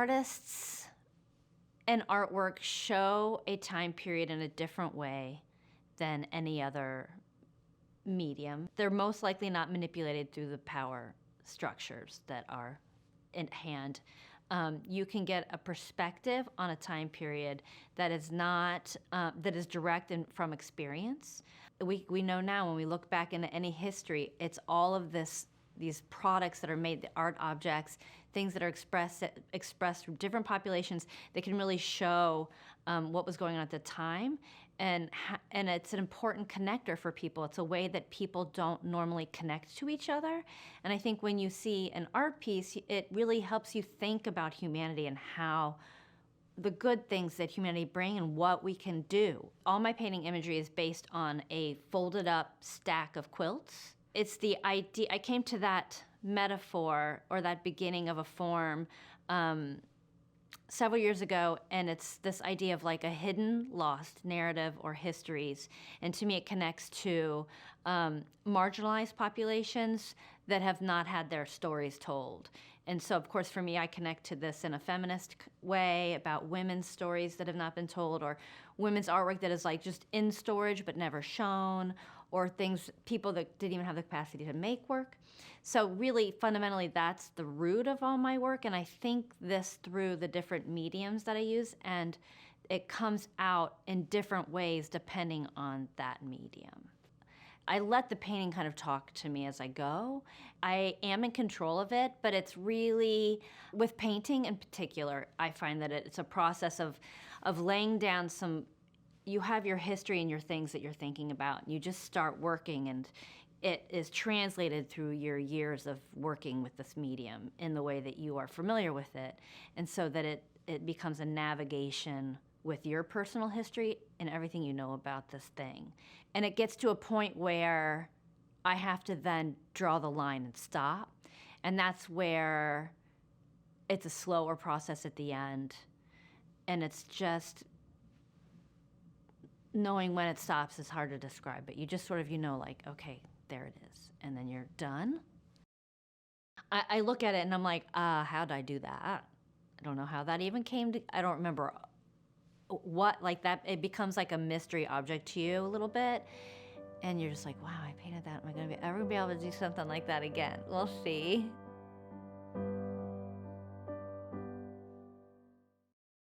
artists and artwork show a time period in a different way than any other medium. They're most likely not manipulated through the power structures that are in hand. You can get a perspective on a time period that is not that is direct and from experience. We know now when we look back into any history, it's all of these products that are made, the art objects, things that are expressed from different populations that can really show what was going on at the time. And it's an important connector for people. It's a way that people don't normally connect to each other. And I think when you see an art piece, it really helps you think about humanity and how the good things that humanity bring and what we can do. All my painting imagery is based on a folded up stack of quilts. It's the idea, I came to that metaphor or that beginning of a form several years ago, and it's this idea of like a hidden, lost narrative or histories. And to me, it connects to marginalized populations that have not had their stories told. And so, of course, for me, I connect to this in a feminist way about women's stories that have not been told, or women's artwork that is like just in storage but never shown, or things, people that didn't even have the capacity to make work. So really, fundamentally, that's the root of all my work, and I think this through the different mediums that I use, and it comes out in different ways depending on that medium. I let the painting kind of talk to me as I go. I am in control of it, but it's really, with painting in particular, I find that it's a process of laying down some, you have your history and your things that you're thinking about, and you just start working, and it is translated through your years of working with this medium in the way that you are familiar with it, and so that it becomes a navigation with your personal history and everything you know about this thing. And it gets to a point where I have to then draw the line and stop, and that's where it's a slower process at the end, and it's just knowing when it stops is hard to describe, but you just sort of, like, okay, there it is, and then you're done. I look at it and I'm like, how'd I do that? I don't know how that even came to, I don't remember what, like that, it becomes like a mystery object to you a little bit, and you're just like, wow, I painted that, am I ever gonna be able to do something like that again? We'll see.